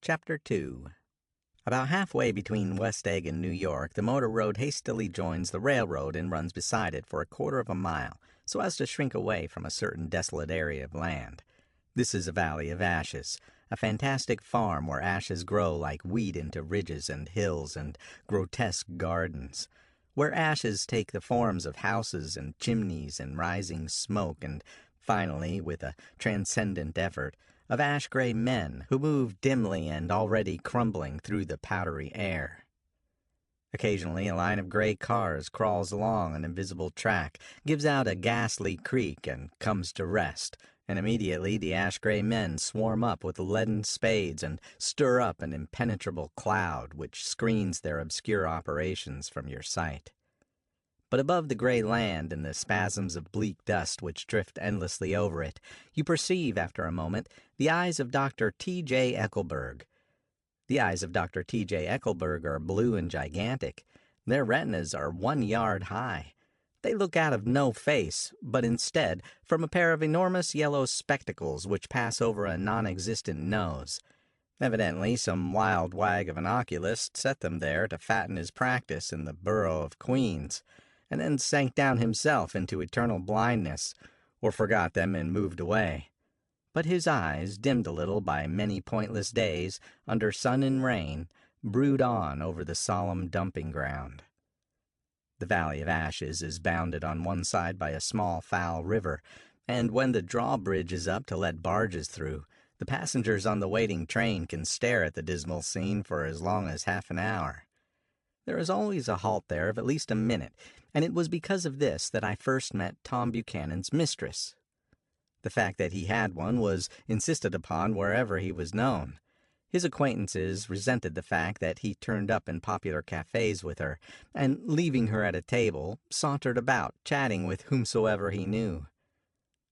Chapter 2. About halfway between West Egg and New York, the motor road hastily joins the railroad and runs beside it for a quarter of a mile, so as to shrink away from a certain desolate area of land. This is a valley of ashes, a fantastic farm where ashes grow like wheat into ridges and hills and grotesque gardens, where ashes take the forms of houses and chimneys and rising smoke and, finally, with a transcendent effort, of ash-gray men who move dimly and already crumbling through the powdery air. Occasionally a line of gray cars crawls along an invisible track, gives out a ghastly creak, and comes to rest, and immediately the ash-gray men swarm up with leaden spades and stir up an impenetrable cloud which screens their obscure operations from your sight. But above the gray land and the spasms of bleak dust which drift endlessly over it, you perceive, after a moment, the eyes of Dr. T.J. Eckelberg. The eyes of Dr. T.J. Eckelberg are blue and gigantic. Their retinas are 1 yard high. They look out of no face, but instead from a pair of enormous yellow spectacles which pass over a non-existent nose. Evidently some wild wag of an oculist set them there to fatten his practice in the borough of Queens, and then sank down himself into eternal blindness, or forgot them and moved away. But his eyes, dimmed a little by many pointless days, under sun and rain, brood on over the solemn dumping ground. The Valley of Ashes is bounded on one side by a small foul river, and when the drawbridge is up to let barges through, the passengers on the waiting train can stare at the dismal scene for as long as half an hour. There is always a halt there of at least a minute, and it was because of this that I first met Tom Buchanan's mistress. The fact that he had one was insisted upon wherever he was known. His acquaintances resented the fact that he turned up in popular cafes with her, and, leaving her at a table, sauntered about, chatting with whomsoever he knew.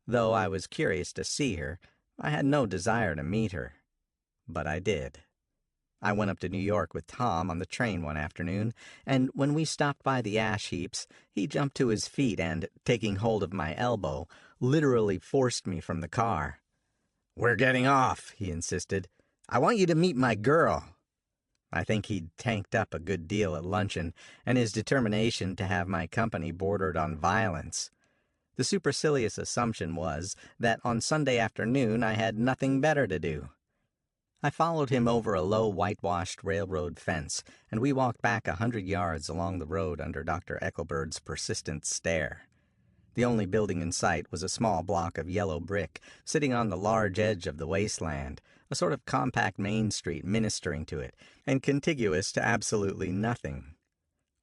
Though I was curious to see her, I had no desire to meet her. But I did. I went up to New York with Tom on the train one afternoon, and when we stopped by the ash heaps, he jumped to his feet and, taking hold of my elbow, literally forced me from the car. "We're getting off," he insisted. "I want you to meet my girl." I think he'd tanked up a good deal at luncheon, and his determination to have my company bordered on violence. The supercilious assumption was that on Sunday afternoon I had nothing better to do. I followed him over a low whitewashed railroad fence, and we walked back 100 yards along the road under Dr. Eckelberg's persistent stare. The only building in sight was a small block of yellow brick, sitting on the large edge of the wasteland, a sort of compact main street ministering to it, and contiguous to absolutely nothing.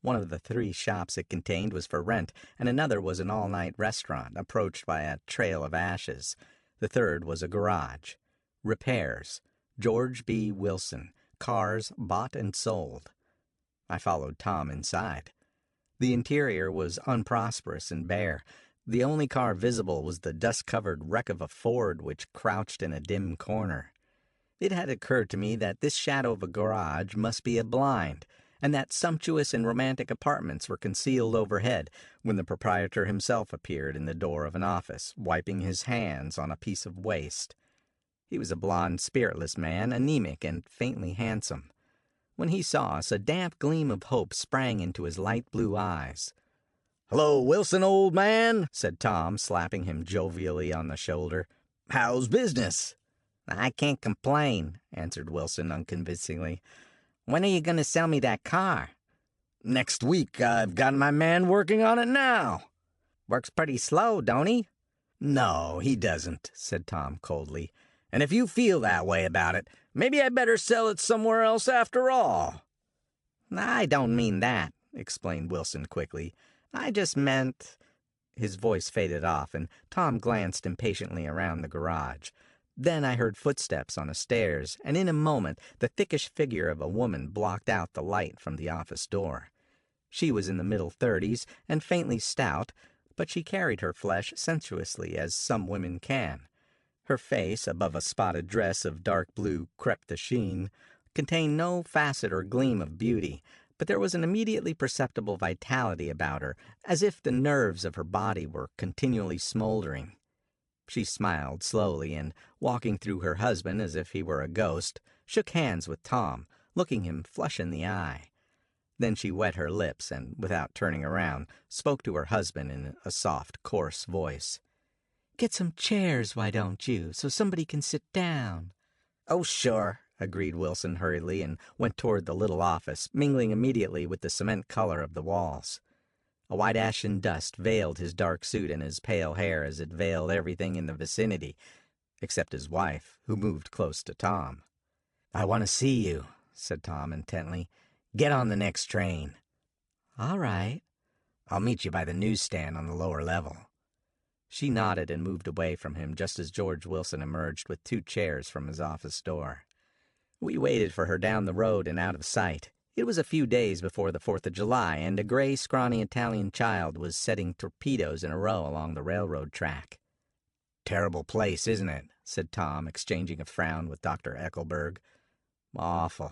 One of the 3 shops it contained was for rent, and another was an all-night restaurant approached by a trail of ashes. The third was a garage. Repairs. George B. Wilson. Cars bought and sold. I followed Tom inside. The interior was unprosperous and bare. The only car visible was the dust-covered wreck of a Ford which crouched in a dim corner. It had occurred to me that this shadow of a garage must be a blind, and that sumptuous and romantic apartments were concealed overhead, when the proprietor himself appeared in the door of an office, wiping his hands on a piece of waste. He was a blond, spiritless man, anemic and faintly handsome. When he saw us, a damp gleam of hope sprang into his light blue eyes. "Hello, Wilson, old man," said Tom, slapping him jovially on the shoulder. "How's business?" "I can't complain," answered Wilson unconvincingly. "When are you going to sell me that car?" "Next week. I've got my man working on it now." "Works pretty slow, don't he?" "No, he doesn't," said Tom coldly. "And if you feel that way about it, maybe I better sell it somewhere else after all." "I don't mean that," explained Wilson quickly. "I just meant—" His voice faded off, and Tom glanced impatiently around the garage. Then I heard footsteps on the stairs, and in a moment the thickish figure of a woman blocked out the light from the office door. She was in the middle 30s and faintly stout, but she carried her flesh sensuously as some women can. Her face, above a spotted dress of dark blue crêpe de chine, contained no facet or gleam of beauty, but there was an immediately perceptible vitality about her, as if the nerves of her body were continually smoldering. She smiled slowly and, walking through her husband as if he were a ghost, shook hands with Tom, looking him flush in the eye. Then she wet her lips and, without turning around, spoke to her husband in a soft, coarse voice. "Get some chairs, why don't you, so somebody can sit down?" "Oh, sure," agreed Wilson hurriedly and went toward the little office, mingling immediately with the cement color of the walls. A white ashen dust veiled his dark suit and his pale hair as it veiled everything in the vicinity, except his wife, who moved close to Tom. "I want to see you," said Tom intently. "Get on the next train." "All right." "I'll meet you by the newsstand on the lower level." She nodded and moved away from him just as George Wilson emerged with 2 chairs from his office door. We waited for her down the road and out of sight. It was a few days before the 4th of July, and a gray, scrawny Italian child was setting torpedoes in a row along the railroad track. "Terrible place, isn't it?" said Tom, exchanging a frown with Dr. Eckelberg. "Awful.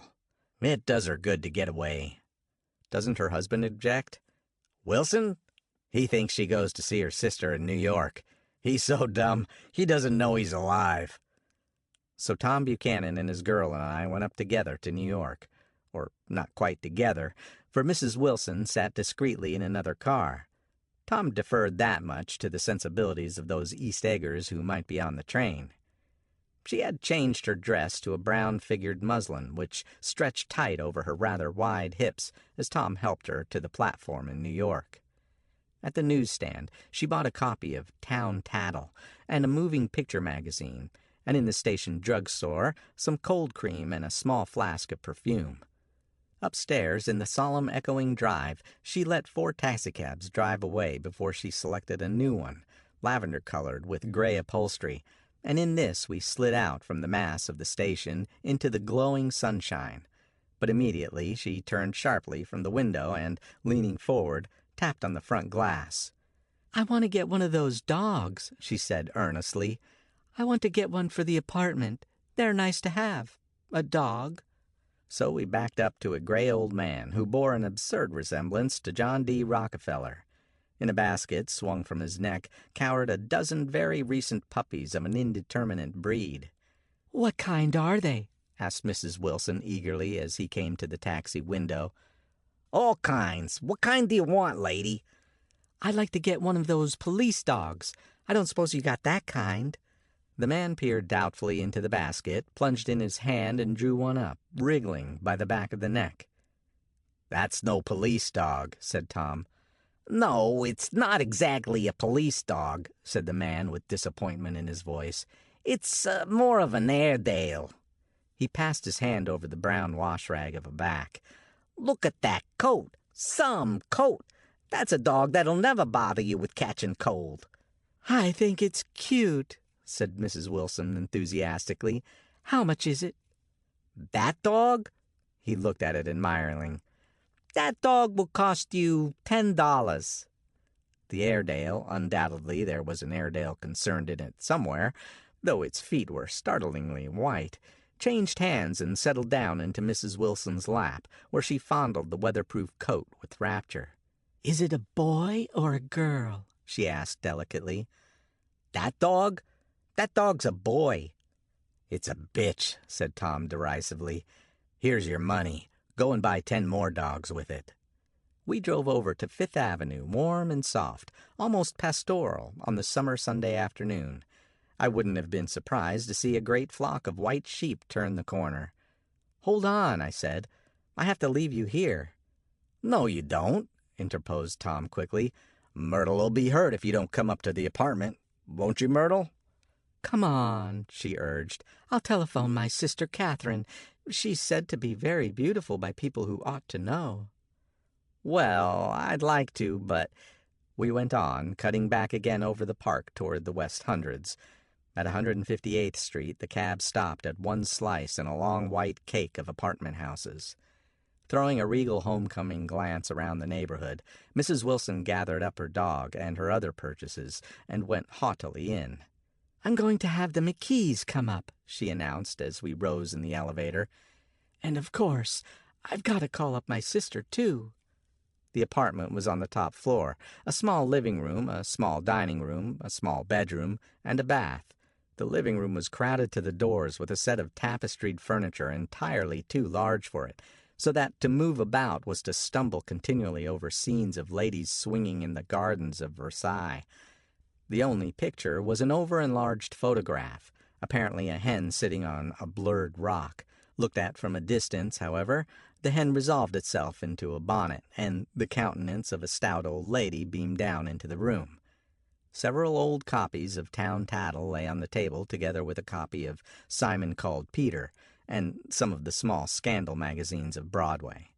It does her good to get away." "Doesn't her husband object?" "Wilson? He thinks she goes to see her sister in New York. He's so dumb, he doesn't know he's alive." So Tom Buchanan and his girl and I went up together to New York. Or not quite together, for Mrs. Wilson sat discreetly in another car. Tom deferred that much to the sensibilities of those East Eggers who might be on the train. She had changed her dress to a brown-figured muslin, which stretched tight over her rather wide hips as Tom helped her to the platform in New York. At the newsstand, she bought a copy of Town Tattle and a moving picture magazine, and in the station drugstore, some cold cream and a small flask of perfume. Upstairs, in the solemn echoing drive, she let 4 taxicabs drive away before she selected a new one, lavender-colored with gray upholstery, and in this we slid out from the mass of the station into the glowing sunshine. But immediately she turned sharply from the window and, leaning forward, tapped on the front glass. "I want to get one of those dogs," she said earnestly. "I want to get one for the apartment. They're nice to have. A dog." So we backed up to a gray old man who bore an absurd resemblance to John D. Rockefeller. In a basket swung from his neck cowered a dozen very recent puppies of an indeterminate breed. "What kind are they?" asked Mrs. Wilson eagerly as he came to the taxi window. "All kinds. What kind do you want, lady?" "I'd like to get one of those police dogs. I don't suppose you got that kind." The man peered doubtfully into the basket, plunged in his hand, and drew one up, wriggling by the back of the neck. "That's no police dog," said Tom. "No, it's not exactly a police dog," said the man with disappointment in his voice. "It's more of an Airedale." He passed his hand over the brown wash rag of a back. "Look at that coat. Some coat. That's a dog that'll never bother you with catching cold." "I think it's cute," said Mrs. Wilson enthusiastically. "How much is it?" "That dog?" He looked at it admiringly. "That dog will cost you $10. The Airedale, undoubtedly there was an Airedale concerned in it somewhere, though its feet were startlingly white, changed hands and settled down into Mrs. Wilson's lap, where she fondled the weatherproof coat with rapture. "Is it a boy or a girl?" she asked delicately. "That dog? That dog's a boy." "It's a bitch," said Tom derisively. "Here's your money. Go and buy 10 more dogs with it." We drove over to Fifth Avenue, warm and soft, almost pastoral, on the summer Sunday afternoon. I wouldn't have been surprised to see a great flock of white sheep turn the corner. "Hold on," I said. "I have to leave you here." "No, you don't," interposed Tom quickly. "Myrtle'll be hurt if you don't come up to the apartment. Won't you, Myrtle?" "Come on," she urged. "I'll telephone my sister Catherine. She's said to be very beautiful by people who ought to know." "Well, I'd like to, but—" We went on, cutting back again over the park toward the West Hundreds. At 158th Street, the cab stopped at one slice in a long white cake of apartment houses. Throwing a regal homecoming glance around the neighborhood, Mrs. Wilson gathered up her dog and her other purchases and went haughtily in. "I'm going to have the McKees come up," she announced as we rose in the elevator. "And of course, I've got to call up my sister, too." The apartment was on the top floor, a small living room, a small dining room, a small bedroom, and a bath. The living room was crowded to the doors with a set of tapestried furniture entirely too large for it, so that to move about was to stumble continually over scenes of ladies swinging in the gardens of Versailles. The only picture was an over-enlarged photograph, apparently a hen sitting on a blurred rock. Looked at from a distance, however, the hen resolved itself into a bonnet, and the countenance of a stout old lady beamed down into the room. Several old copies of Town Tattle lay on the table, together with a copy of Simon Called Peter, and some of the small scandal magazines of Broadway.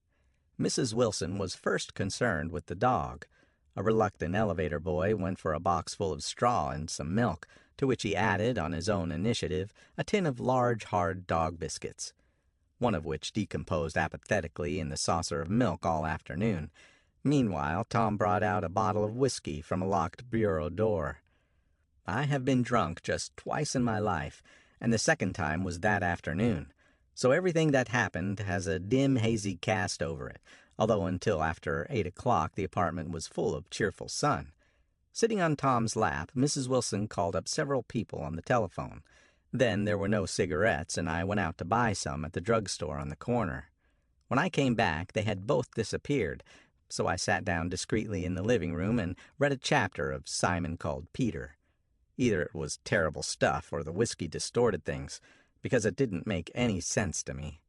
Mrs. Wilson was first concerned with the dog. A reluctant elevator boy went for a box full of straw and some milk, to which he added, on his own initiative, a tin of large, hard dog biscuits, one of which decomposed apathetically in the saucer of milk all afternoon. Meanwhile, Tom brought out a bottle of whiskey from a locked bureau door. I have been drunk just twice in my life, and the second time was that afternoon, so everything that happened has a dim, hazy cast over it, although until after 8 o'clock the apartment was full of cheerful sun. Sitting on Tom's lap, Mrs. Wilson called up several people on the telephone. Then there were no cigarettes, and I went out to buy some at the drugstore on the corner. When I came back, they had both disappeared, so I sat down discreetly in the living room and read a chapter of Simon Called Peter. Either it was terrible stuff or the whiskey distorted things, because it didn't make any sense to me.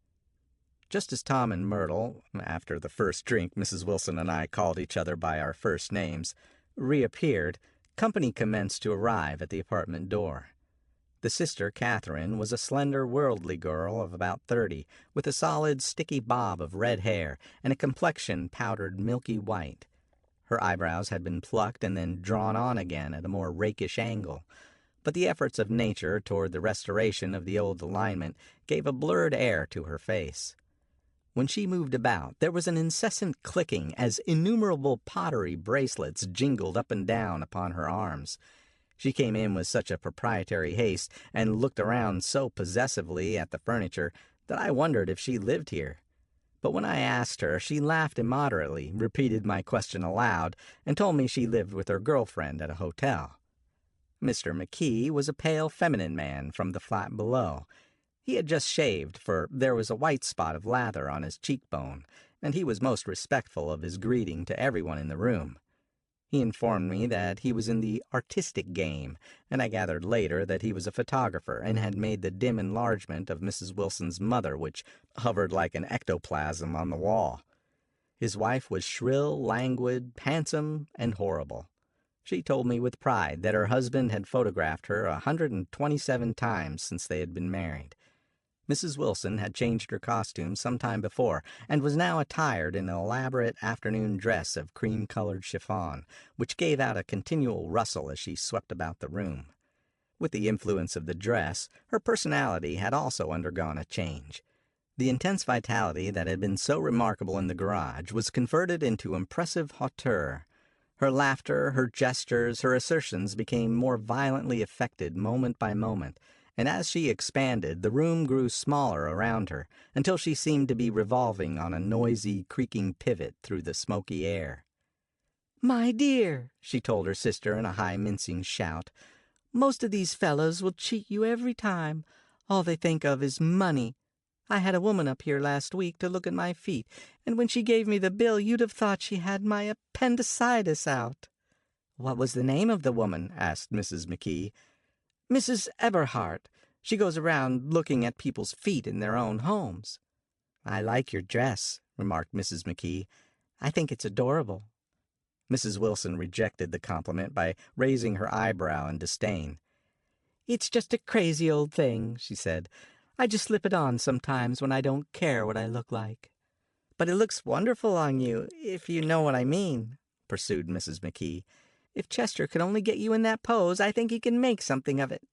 Just as Tom and Myrtle, after the first drink Mrs. Wilson and I called each other by our first names, reappeared, company commenced to arrive at the apartment door. The sister, Catherine, was a slender, worldly girl of about 30, with a solid, sticky bob of red hair and a complexion powdered milky white. Her eyebrows had been plucked and then drawn on again at a more rakish angle, but the efforts of nature toward the restoration of the old alignment gave a blurred air to her face. When she moved about, there was an incessant clicking as innumerable pottery bracelets jingled up and down upon her arms. She came in with such a proprietary haste and looked around so possessively at the furniture that I wondered if she lived here. But when I asked her, she laughed immoderately, repeated my question aloud, and told me she lived with her girlfriend at a hotel. Mr. McKee was a pale, feminine man from the flat below. He had just shaved, for there was a white spot of lather on his cheekbone, and he was most respectful of his greeting to everyone in the room. He informed me that he was in the artistic game, and I gathered later that he was a photographer and had made the dim enlargement of Mrs. Wilson's mother, which hovered like an ectoplasm on the wall. His wife was shrill, languid, handsome, and horrible. She told me with pride that her husband had photographed her 127 times since they had been married. Mrs. Wilson had changed her costume some time before, and was now attired in an elaborate afternoon dress of cream-colored chiffon, which gave out a continual rustle as she swept about the room. With the influence of the dress, her personality had also undergone a change. The intense vitality that had been so remarkable in the garage was converted into impressive hauteur. Her laughter, her gestures, her assertions became more violently affected moment by moment, and as she expanded, the room grew smaller around her, until she seemed to be revolving on a noisy, creaking pivot through the smoky air. "My dear," she told her sister in a high, mincing shout, "most of these fellows will cheat you every time. All they think of is money. I had a woman up here last week to look at my feet, and when she gave me the bill, you'd have thought she had my appendicitis out." "What was the name of the woman?" asked Mrs. McKee. "Mrs. Eberhardt. She goes around looking at people's feet in their own homes." "I like your dress," remarked Mrs. McKee. "I think it's adorable." Mrs. Wilson rejected the compliment by raising her eyebrow in disdain. "It's just a crazy old thing," she said. "I just slip it on sometimes when I don't care what I look like." "But it looks wonderful on you, if you know what I mean," pursued Mrs. McKee. "If Chester could only get you in that pose, I think he can make something of it."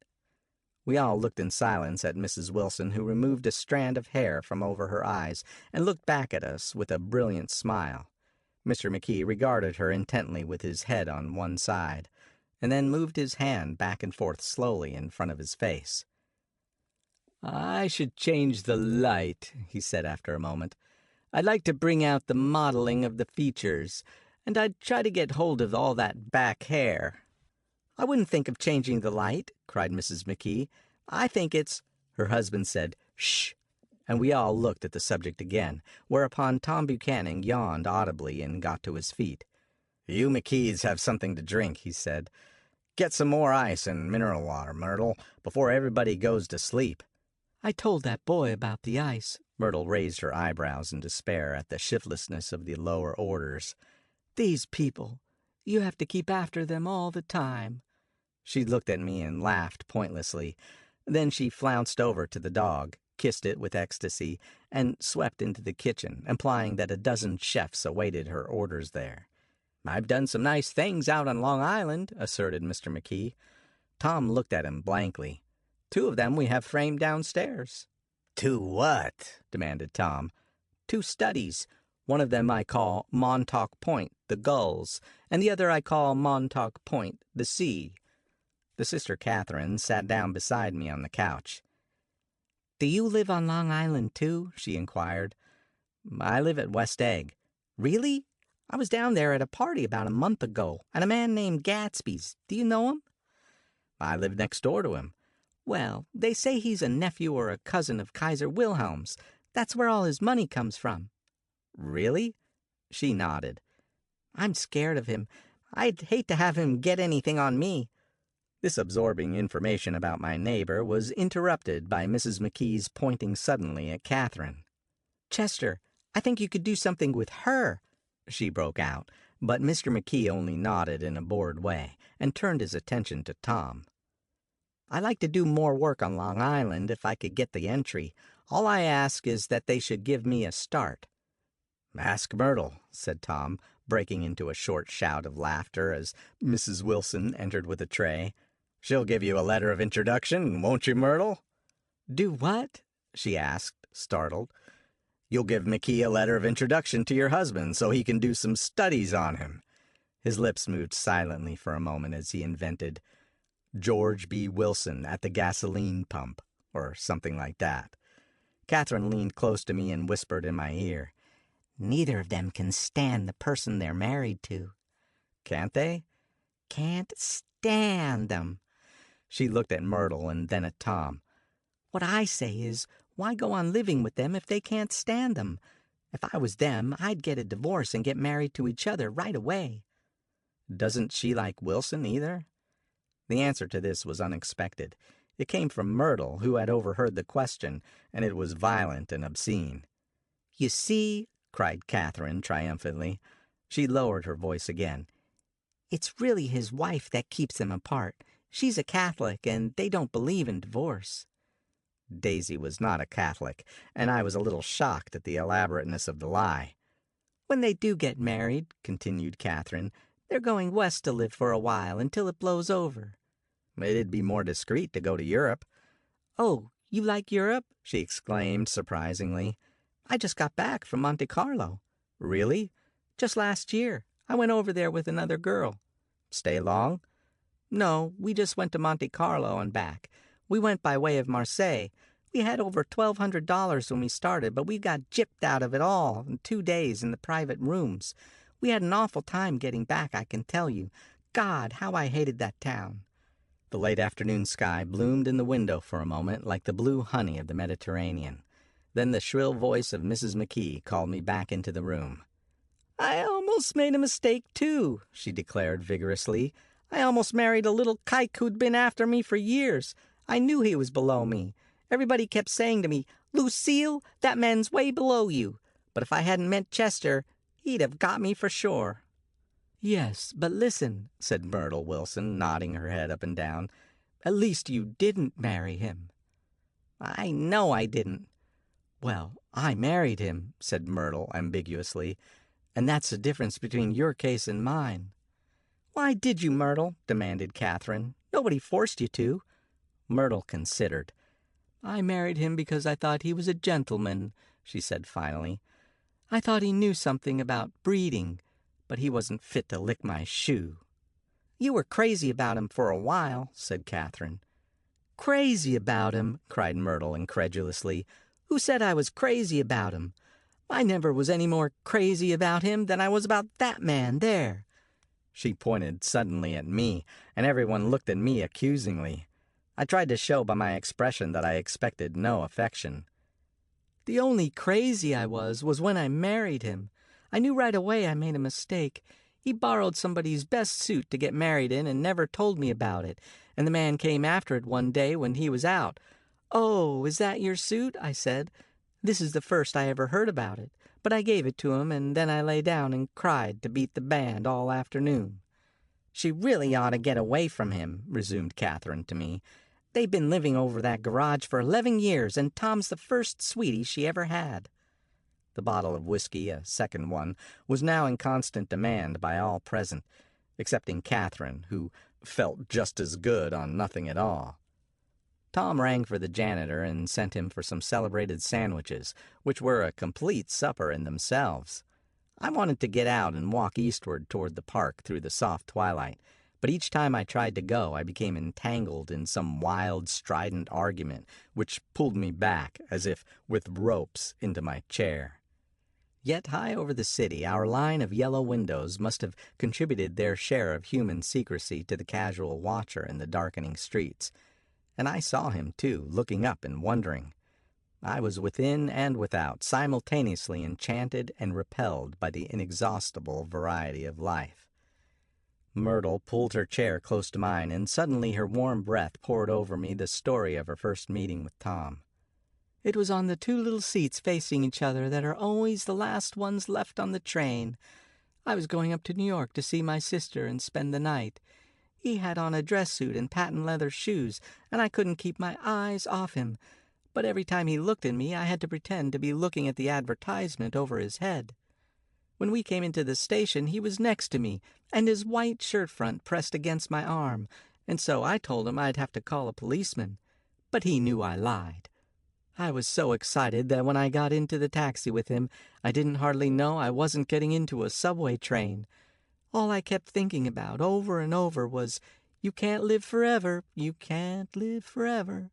We all looked in silence at Mrs. Wilson, who removed a strand of hair from over her eyes and looked back at us with a brilliant smile. Mr. McKee regarded her intently with his head on one side, and then moved his hand back and forth slowly in front of his face. "I should change the light," he said after a moment. I'd like to bring out the modeling of the features, and I'd try to get hold of all that back hair." "I wouldn't think of changing the light," cried Mrs. McKee. "I think it's—" Her husband said, "Shh," and we all looked at the subject again, whereupon Tom Buchanan yawned audibly and got to his feet. "You McKees have something to drink," he said. "Get some more ice and mineral water, Myrtle, before everybody goes to sleep." "I told that boy about the ice." Myrtle raised her eyebrows in despair at the shiftlessness of the lower orders. "These people, you have to keep after them all the time." She looked at me and laughed pointlessly. Then she flounced over to the dog, kissed it with ecstasy, and swept into the kitchen, implying that a dozen chefs awaited her orders there. "I've done some nice things out on Long Island," asserted Mr. McKee. Tom looked at him blankly. "2 of them we have framed downstairs." "2 what?" demanded Tom. "2 studies. One of them I call Montauk Point, the gulls, and the other I call Montauk Point, the sea." The sister Catherine sat down beside me on the couch. "Do you live on Long Island, too?" she inquired. "I live at West Egg." "Really? I was down there at a party about a month ago, at a man named Gatsby's. Do you know him?" "I live next door to him." "Well, they say he's a nephew or a cousin of Kaiser Wilhelm's. That's where all his money comes from." "Really?" She nodded. "I'm scared of him. I'd hate to have him get anything on me." This absorbing information about my neighbor was interrupted by Mrs. McKee's pointing suddenly at Catherine. "Chester, I think you could do something with her," she broke out, but Mr. McKee only nodded in a bored way and turned his attention to Tom. "I like to do more work on Long Island if I could get the entry. All I ask is that they should give me a start." "Ask Myrtle," said Tom, breaking into a short shout of laughter as Mrs. Wilson entered with a tray. "She'll give you a letter of introduction, won't you, Myrtle?" "Do what?" she asked, startled. "You'll give McKee a letter of introduction to your husband so he can do some studies on him." His lips moved silently for a moment as he invented George B. Wilson at the gasoline pump, or something like that. Catherine leaned close to me and whispered in my ear, "Neither of them can stand the person they're married to." "Can't they?" "Can't stand them." She looked at Myrtle and then at Tom. "What I say is, why go on living with them if they can't stand them? If I was them, I'd get a divorce and get married to each other right away." "Doesn't she like Wilson either?" The answer to this was unexpected. It came from Myrtle, who had overheard the question, and it was violent and obscene. "You see," cried Catherine triumphantly. She lowered her voice again. "It's really his wife that keeps them apart. She's a Catholic, and they don't believe in divorce." Daisy was not a Catholic, and I was a little shocked at the elaborateness of the lie. "When they do get married," continued Catherine, "they're going west to live for a while until it blows over." "It'd be more discreet to go to Europe." "Oh, you like Europe?" she exclaimed surprisingly. "I just got back from Monte Carlo." "Really?" "Just last year. I went over there with another girl." "Stay long?" "No, we just went to Monte Carlo and back. We went by way of Marseille. We had over $1,200 when we started, but we got gypped out of it all in 2 days in the private rooms. We had an awful time getting back, I can tell you. God, how I hated that town." The late afternoon sky bloomed in the window for a moment like the blue honey of the Mediterranean. Then the shrill voice of Mrs. McKee called me back into the room. "I almost made a mistake, too," she declared vigorously. "I almost married a little kike who'd been after me for years. I knew he was below me. Everybody kept saying to me, 'Lucille, that man's way below you.' But if I hadn't met Chester, he'd have got me for sure." "Yes, but listen," said Myrtle Wilson, nodding her head up and down. "At least you didn't marry him." "I know I didn't." "Well, I married him," said Myrtle ambiguously, "and that's the difference between your case and mine." "Why did you, Myrtle?" demanded Catherine. "Nobody forced you to." Myrtle considered. "I married him because I thought he was a gentleman," she said finally. "I thought he knew something about breeding, but he wasn't fit to lick my shoe." "You were crazy about him for a while," said Catherine. "Crazy about him?" cried Myrtle incredulously. "Who said I was crazy about him? I never was any more crazy about him than I was about that man there." She pointed suddenly at me, and everyone looked at me accusingly. I tried to show by my expression that I expected no affection. "The only crazy I was when I married him. I knew right away I made a mistake. He borrowed somebody's best suit to get married in and never told me about it, and the man came after it one day when he was out. 'Oh, is that your suit?' I said. This is the first I ever heard about it, but I gave it to him, and then I lay down and cried to beat the band all afternoon." "She really ought to get away from him," resumed Catherine to me. "They've been living over that garage for 11 years, and Tom's the first sweetie she ever had." The bottle of whiskey, a second one, was now in constant demand by all present, excepting Catherine, who felt just as good on nothing at all. Tom rang for the janitor and sent him for some celebrated sandwiches, which were a complete supper in themselves. I wanted to get out and walk eastward toward the park through the soft twilight, but each time I tried to go I became entangled in some wild, strident argument which pulled me back, as if with ropes, into my chair. Yet high over the city our line of yellow windows must have contributed their share of human secrecy to the casual watcher in the darkening streets. And I saw him, too, looking up and wondering. I was within and without, simultaneously enchanted and repelled by the inexhaustible variety of life. Myrtle pulled her chair close to mine, and suddenly her warm breath poured over me the story of her first meeting with Tom. "It was on the two little seats facing each other that are always the last ones left on the train. I was going up to New York to see my sister and spend the night. He had on a dress suit and patent leather shoes, and I couldn't keep my eyes off him. But every time he looked at me, I had to pretend to be looking at the advertisement over his head. When we came into the station, he was next to me, and his white shirt front pressed against my arm, and so I told him I'd have to call a policeman. But he knew I lied. I was so excited that when I got into the taxi with him, I didn't hardly know I wasn't getting into a subway train. All I kept thinking about over and over was, 'You can't live forever, you can't live forever.'"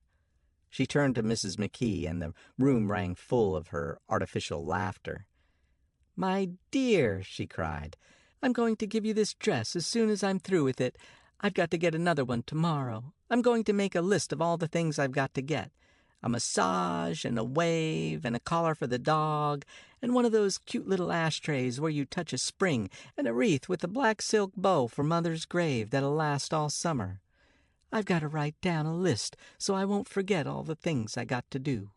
She turned to Mrs. McKee, and the room rang full of her artificial laughter. "My dear," she cried, "I'm going to give you this dress as soon as I'm through with it. I've got to get another one tomorrow. I'm going to make a list of all the things I've got to get. A massage, and a wave, and a collar for the dog, and one of those cute little ashtrays where you touch a spring, and a wreath with a black silk bow for Mother's grave that'll last all summer. I've got to write down a list so I won't forget all the things I got to do."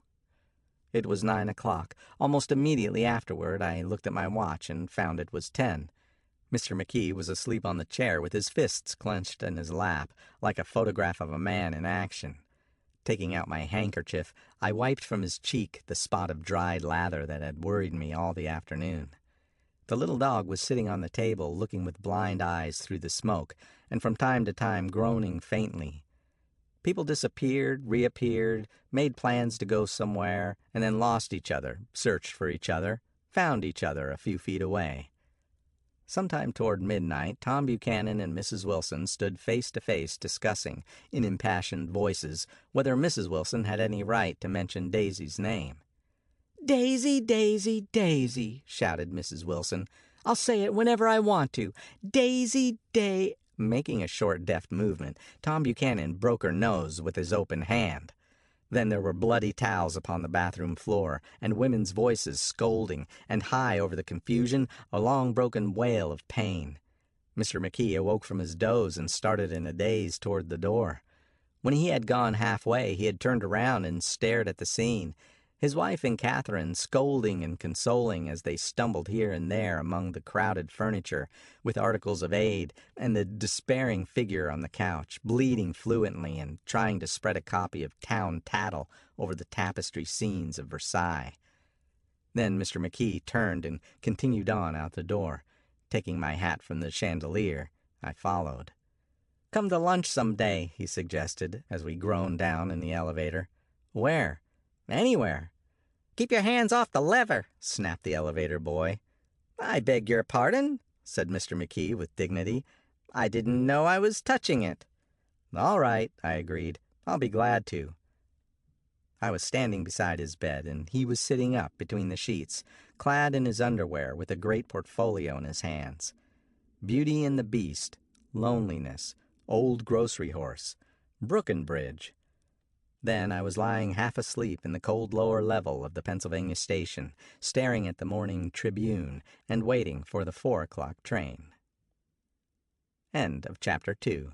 It was 9 o'clock. Almost immediately afterward I looked at my watch and found it was 10. Mr. McKee was asleep on the chair with his fists clenched in his lap, like a photograph of a man in action. Taking out my handkerchief, I wiped from his cheek the spot of dried lather that had worried me all the afternoon. The little dog was sitting on the table, looking with blind eyes through the smoke, and from time to time groaning faintly. People disappeared, reappeared, made plans to go somewhere, and then lost each other, searched for each other, found each other a few feet away. Sometime toward midnight, Tom Buchanan and Mrs. Wilson stood face to face discussing, in impassioned voices, whether Mrs. Wilson had any right to mention Daisy's name. "Daisy, Daisy, Daisy," shouted Mrs. Wilson. "I'll say it whenever I want to. Daisy, Making a short, deft movement, Tom Buchanan broke her nose with his open hand. Then there were bloody towels upon the bathroom floor, and women's voices scolding, and high over the confusion, a long broken wail of pain. Mr. McKee awoke from his doze and started in a daze toward the door. When he had gone halfway, he had turned around and stared at the scene. His wife and Catherine scolding and consoling as they stumbled here and there among the crowded furniture with articles of aid, and the despairing figure on the couch, bleeding fluently and trying to spread a copy of Town Tattle over the tapestry scenes of Versailles. Then Mr. McKee turned and continued on out the door. Taking my hat from the chandelier, I followed. "Come to lunch some day," he suggested, as we groaned down in the elevator. "Where?" "Anywhere." "Keep your hands off the lever," snapped the elevator boy. "I beg your pardon," said Mr. McKee with dignity. "I didn't know I was touching it." "All right," I agreed. "I'll be glad to." I was standing beside his bed, and he was sitting up between the sheets, clad in his underwear with a great portfolio in his hands. Beauty and the Beast, Loneliness, Old Grocery Horse, Brookenbridge. Then I was lying half asleep in the cold lower level of the Pennsylvania station, staring at the morning Tribune and waiting for the 4 o'clock train. End of Chapter 2.